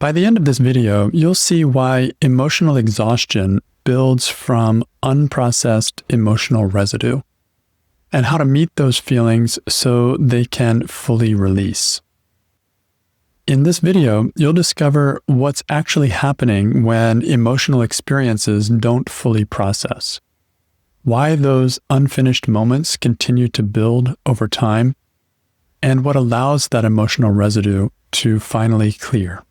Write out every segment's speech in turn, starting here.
By the end of this video, you'll see why emotional exhaustion builds from unprocessed emotional residue and how to meet those feelings so they can fully release. In this video, you'll discover what's actually happening when emotional experiences don't fully process, why those unfinished moments continue to build over time, and what allows that emotional residue to finally clear.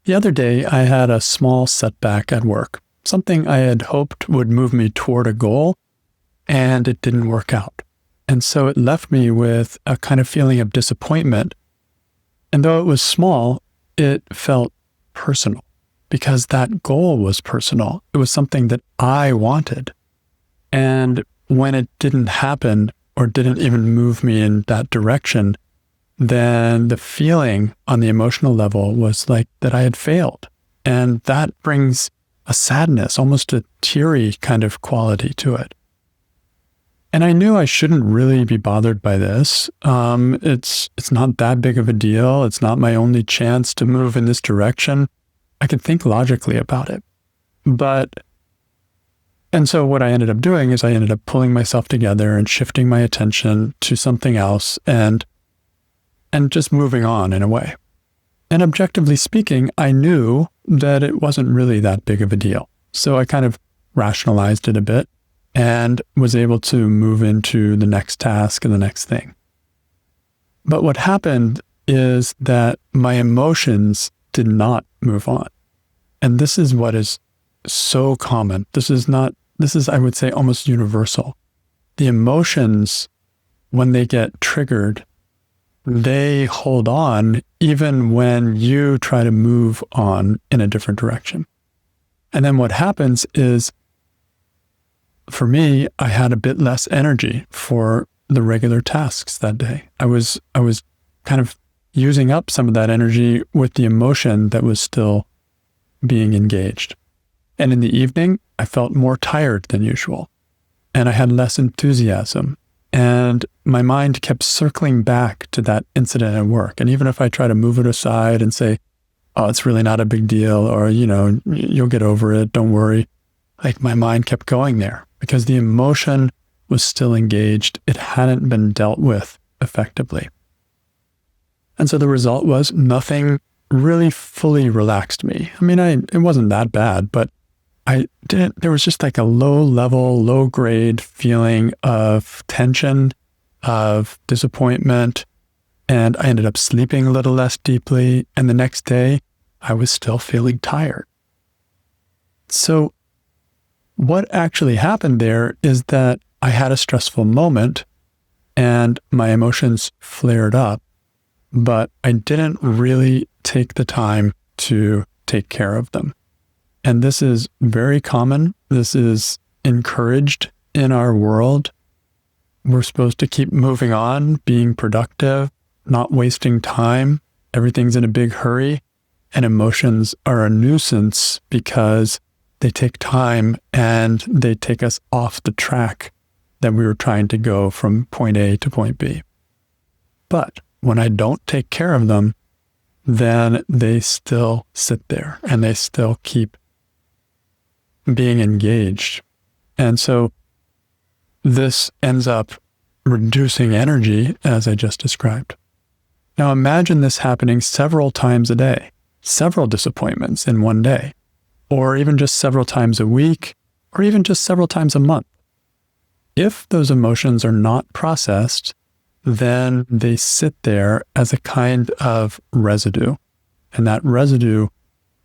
The other day, I had a small setback at work, something I had hoped would move me toward a goal, and it didn't work out. And so it left me with a kind of feeling of disappointment. And though it was small, it felt personal because that goal was personal. It was something that I wanted. And when it didn't happen or didn't even move me in that direction, then the feeling on the emotional level was like that I had failed. And that brings a sadness, almost a teary kind of quality to it. And I knew I shouldn't really be bothered by this. It's not that big of a deal. It's not my only chance to move in this direction. I could think logically about it. And so what I ended up doing is I ended up pulling myself together and shifting my attention to something else and just moving on in a way. And objectively speaking, I knew that it wasn't really that big of a deal. So I kind of rationalized it a bit and was able to move into the next task and the next thing. But what happened is that my emotions did not move on. And this is what is so common. This is, I would say, almost universal. The emotions, when they get triggered, they hold on even when you try to move on in a different direction. And then what happens is, for me, I had a bit less energy for the regular tasks that day. I was kind of using up some of that energy with the emotion that was still being engaged. And in the evening, I felt more tired than usual, and I had less enthusiasm. And my mind kept circling back to that incident at work. And even if I try to move it aside and say, oh, it's really not a big deal, or, you'll get over it, don't worry. Like, my mind kept going there because the emotion was still engaged. It hadn't been dealt with effectively. And so the result was nothing really fully relaxed me. I mean, it wasn't that bad, but there was just like a low grade feeling of tension, of disappointment, and I ended up sleeping a little less deeply. And the next day, I was still feeling tired. So what actually happened there is that I had a stressful moment and my emotions flared up, but I didn't really take the time to take care of them. And this is very common. This is encouraged in our world. We're supposed to keep moving on, being productive, not wasting time. Everything's in a big hurry. And emotions are a nuisance because they take time and they take us off the track that we were trying to go from point A to point B. But when I don't take care of them, then they still sit there and they still keep being engaged. And so this ends up reducing energy, as I just described. Now imagine this happening several times a day, several disappointments in one day, or even just several times a week, or even just several times a month. If those emotions are not processed, then they sit there as a kind of residue. And that residue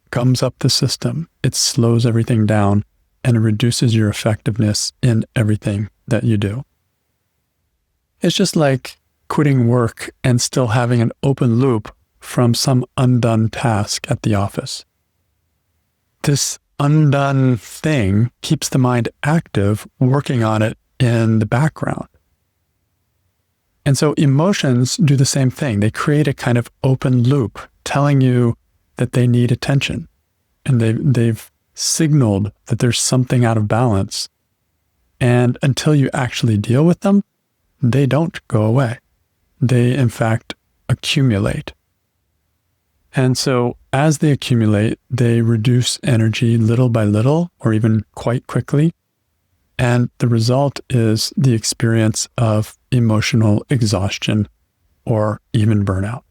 gums up the system. It slows everything down and it reduces your effectiveness in everything that you do. It's just like quitting work and still having an open loop from some undone task at the office. This undone thing keeps the mind active, working on it in the background. And so emotions do the same thing. They create a kind of open loop telling you that they need attention. And they've signaled that there's something out of balance. And until you actually deal with them, they don't go away. They, in fact, accumulate. And so as they accumulate, they reduce energy little by little, or even quite quickly. And the result is the experience of emotional exhaustion or even burnout.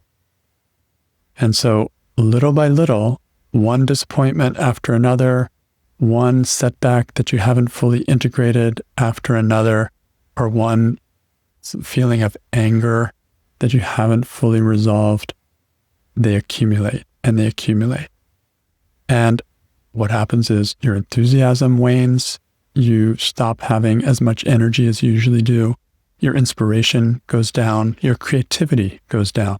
And so little by little, one disappointment after another, one setback that you haven't fully integrated after another, or one feeling of anger that you haven't fully resolved, they accumulate and they accumulate. And what happens is your enthusiasm wanes, you stop having as much energy as you usually do, your inspiration goes down, your creativity goes down,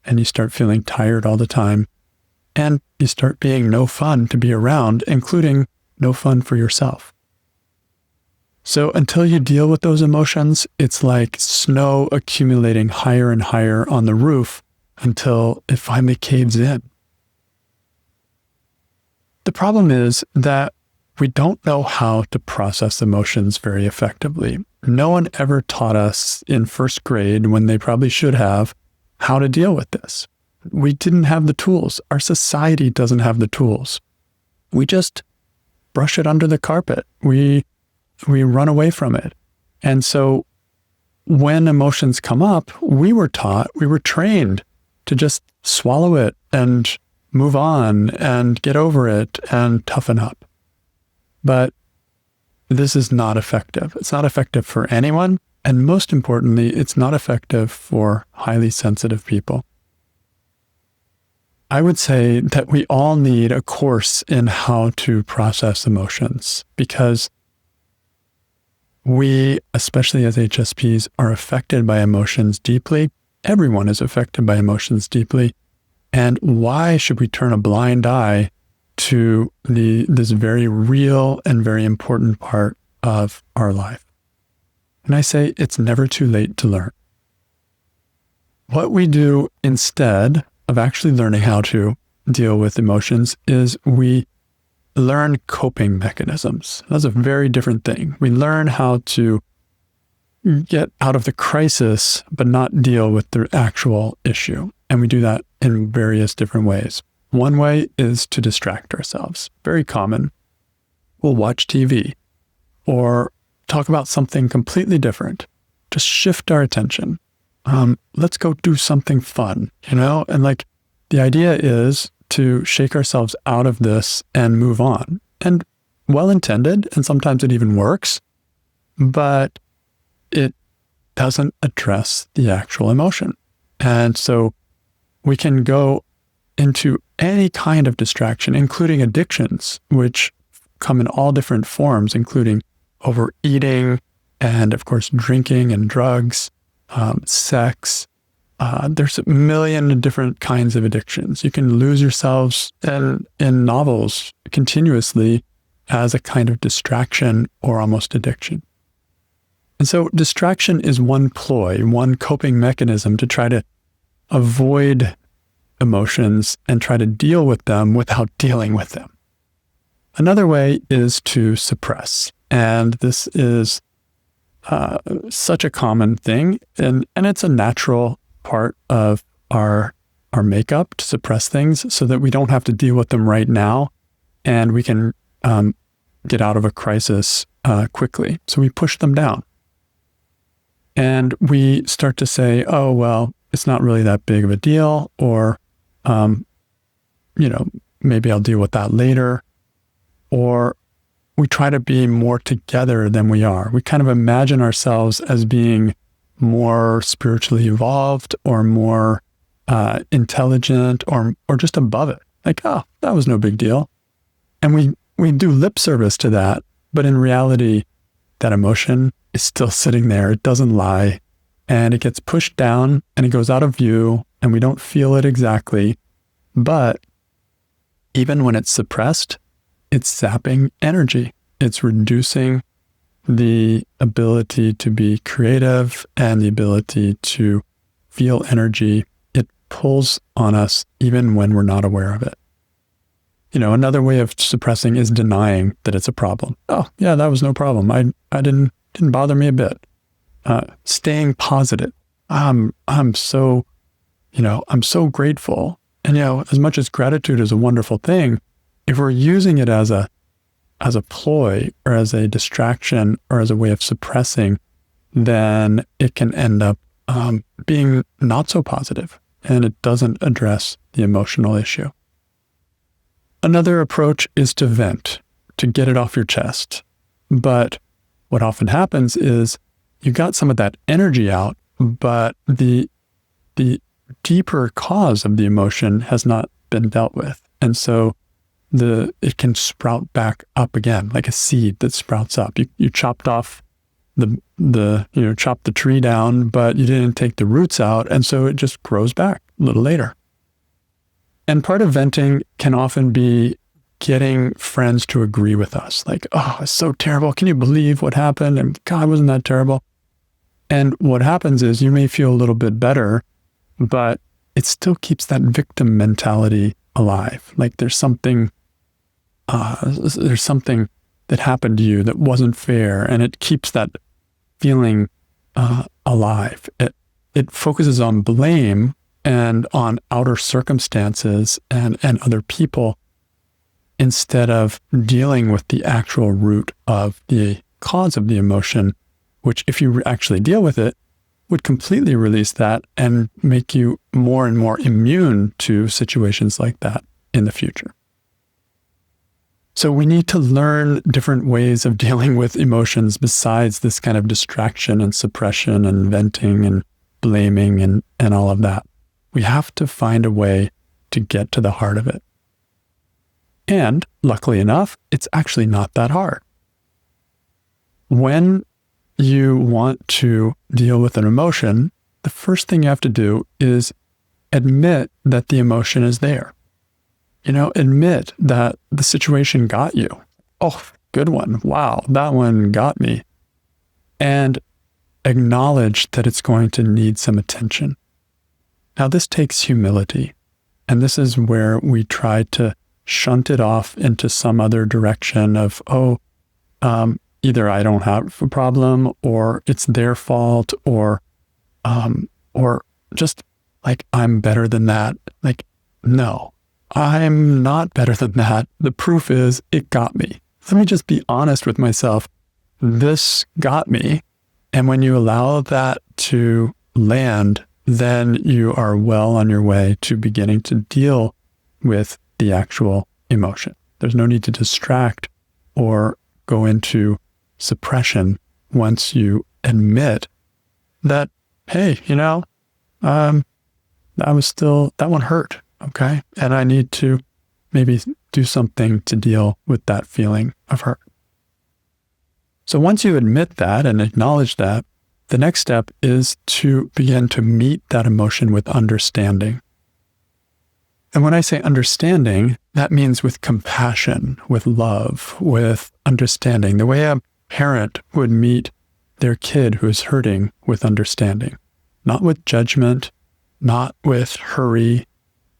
and you start feeling tired all the time, and you start being no fun to be around, including no fun for yourself. So until you deal with those emotions, it's like snow accumulating higher and higher on the roof until it finally caves in. The problem is that we don't know how to process emotions very effectively. No one ever taught us in first grade, when they probably should have, how to deal with this. We didn't have the tools. Our society doesn't have the tools. We just brush it under the carpet. We run away from it. And so when emotions come up, we were trained to just swallow it and move on and get over it and toughen up. But this is not effective. It's not effective for anyone. And most importantly, it's not effective for highly sensitive people. I would say that we all need a course in how to process emotions, because we, especially as HSPs, are affected by emotions deeply. Everyone is affected by emotions deeply. And why should we turn a blind eye to this very real and very important part of our life? And I say it's never too late to learn. What we do instead of actually learning how to deal with emotions is we learn coping mechanisms. That's a very different thing. We learn how to get out of the crisis, but not deal with the actual issue. And we do that in various different ways. One way is to distract ourselves. Very common. We'll watch TV or talk about something completely different. Just shift our attention. Let's go do something fun, And the idea is to shake ourselves out of this and move on. And well-intended, and sometimes it even works, but it doesn't address the actual emotion. And so we can go into any kind of distraction, including addictions, which come in all different forms, including overeating and, of course, drinking and drugs, sex. There's a million different kinds of addictions. You can lose yourselves in novels continuously as a kind of distraction or almost addiction. And so distraction is one ploy, one coping mechanism to try to avoid emotions and try to deal with them without dealing with them. Another way is to suppress. And this is such a common thing. And it's a natural part of our makeup to suppress things so that we don't have to deal with them right now. And we can get out of a crisis quickly. So we push them down. And we start to say, oh, well, it's not really that big of a deal. Or, maybe I'll deal with that later. Or we try to be more together than we are. We kind of imagine ourselves as being more spiritually evolved or more intelligent or just above it. Like, oh, that was no big deal. And we do lip service to that. But in reality, that emotion is still sitting there. It doesn't lie. And it gets pushed down and it goes out of view and we don't feel it exactly. But even when it's suppressed, it's sapping energy. It's reducing the ability to be creative and the ability to feel energy. It pulls on us even when we're not aware of it. Another way of suppressing is denying that it's a problem. Oh, yeah, that was no problem. I didn't bother me a bit. Staying positive. I'm so grateful And, as much as gratitude is a wonderful thing, if we're using it as a ploy or as a distraction or as a way of suppressing, then it can end up being not so positive, and it doesn't address the emotional issue. Another approach is to vent, to get it off your chest. But what often happens is you got some of that energy out, but the deeper cause of the emotion has not been dealt with. And so it can sprout back up again, like a seed that sprouts up. You chopped off chopped the tree down, but you didn't take the roots out, and so it just grows back a little later. And part of venting can often be getting friends to agree with us, like, oh, it's so terrible. Can you believe what happened? And God, wasn't that terrible? And what happens is you may feel a little bit better, but it still keeps that victim mentality alive. Like there's something that happened to you that wasn't fair, and it keeps that feeling alive. It focuses on blame and on outer circumstances and other people instead of dealing with the actual root of the cause of the emotion, which if you actually deal with it, would completely release that and make you more and more immune to situations like that in the future. So we need to learn different ways of dealing with emotions besides this kind of distraction and suppression and venting and blaming and all of that. We have to find a way to get to the heart of it. And luckily enough, it's actually not that hard. When you want to deal with an emotion, the first thing you have to do is admit that the emotion is there. Admit that the situation got you. Oh, good one. Wow, that one got me. And acknowledge that it's going to need some attention. Now, this takes humility. And this is where we try to shunt it off into some other direction of, either I don't have a problem, or it's their fault, or just like I'm better than that. Like, no, I'm not better than that. The proof is it got me. Let me just be honest with myself. This got me. And when you allow that to land, then you are well on your way to beginning to deal with the actual emotion. There's no need to distract or go into suppression once you admit that, hey, that one hurt. Okay. And I need to maybe do something to deal with that feeling of hurt. So once you admit that and acknowledge that, the next step is to begin to meet that emotion with understanding. And when I say understanding, that means with compassion, with love, with understanding, the way a parent would meet their kid who is hurting with understanding, not with judgment, not with hurry,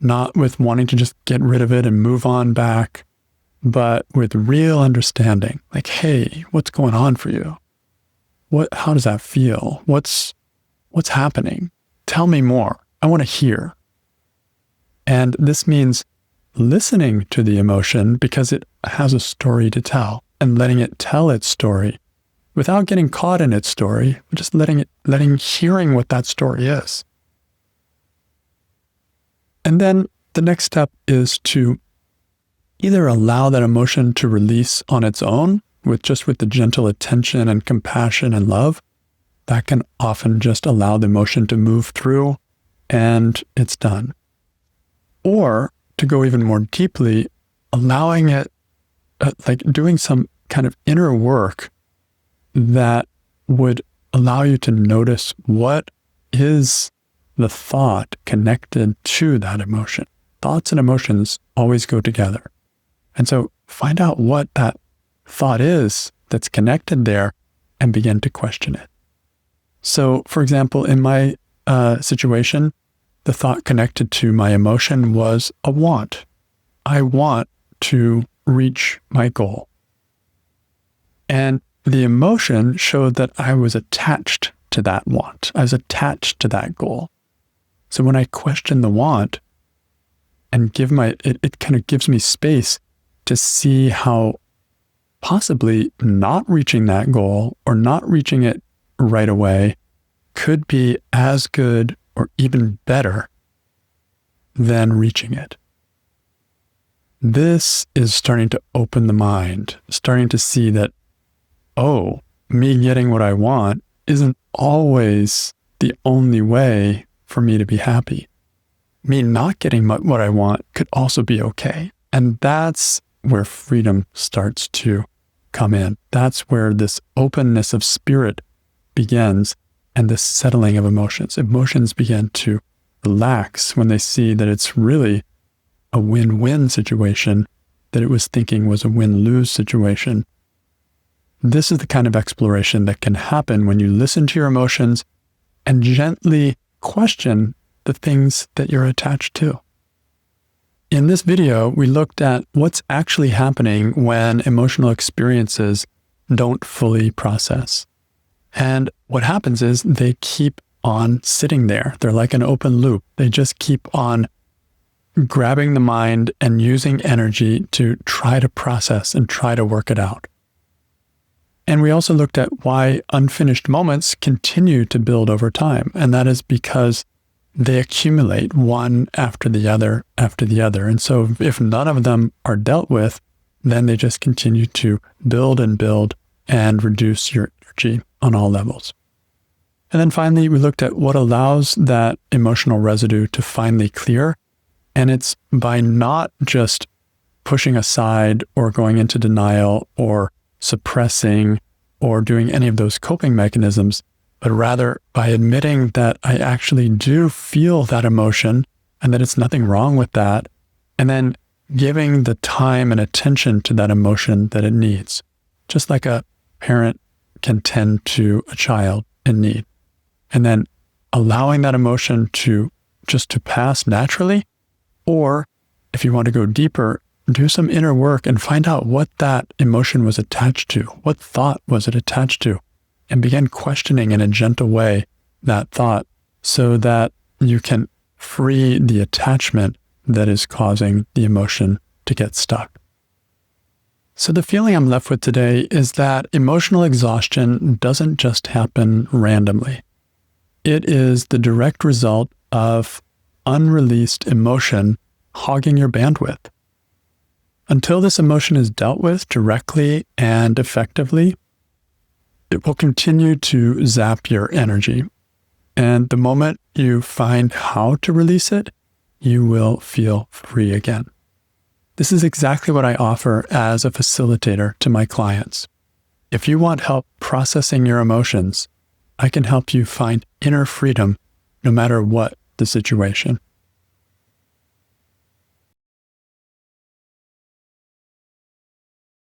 not with wanting to just get rid of it and move on back, but with real understanding. Like, hey, what's going on for you? How does that feel? What's happening? Tell me more. I want to hear. And this means listening to the emotion because it has a story to tell, and letting it tell its story without getting caught in its story, but just hearing what that story is. And then the next step is to either allow that emotion to release on its own with the gentle attention and compassion and love. That can often just allow the emotion to move through and it's done. Or to go even more deeply, allowing it, like doing some kind of inner work that would allow you to notice what is the thought connected to that emotion. Thoughts and emotions always go together. And so find out what that thought is that's connected there and begin to question it. So, for example, in my situation, the thought connected to my emotion was a want. I want to reach my goal. And the emotion showed that I was attached to that want. I was attached to that goal. So when I questioned the want, and it kind of gives me space to see how possibly not reaching that goal or not reaching it right away could be as good or even better than reaching it. This is starting to open the mind, starting to see that, oh, me getting what I want isn't always the only way for me to be happy. Me not getting what I want could also be okay. And that's where freedom starts to come in. That's where this openness of spirit begins and this settling of emotions. Emotions begin to relax when they see that it's really a win-win situation that it was thinking was a win-lose situation. This is the kind of exploration that can happen when you listen to your emotions and gently question the things that you're attached to. In this video, we looked at what's actually happening when emotional experiences don't fully process. And what happens is they keep on sitting there. They're like an open loop. They just keep on grabbing the mind and using energy to try to process and try to work it out. And we also looked at why unfinished moments continue to build over time. And that is because they accumulate one after the other after the other. And so if none of them are dealt with, then they just continue to build and reduce your energy on all levels. And then finally, we looked at what allows that emotional residue to finally clear. And it's by not just pushing aside or going into denial or suppressing or doing any of those coping mechanisms, but rather by admitting that I actually do feel that emotion and that it's nothing wrong with that, and then giving the time and attention to that emotion that it needs, just like a parent can tend to a child in need. And then allowing that emotion to pass naturally, or if you want to go deeper, do some inner work and find out what that emotion was attached to. What thought was it attached to? And begin questioning in a gentle way that thought so that you can free the attachment that is causing the emotion to get stuck. So the feeling I'm left with today is that emotional exhaustion doesn't just happen randomly. It is the direct result of unreleased emotion hogging your bandwidth. Until this emotion is dealt with directly and effectively, it will continue to zap your energy. And the moment you find how to release it, you will feel free again. This is exactly what I offer as a facilitator to my clients. If you want help processing your emotions, I can help you find inner freedom no matter what the situation.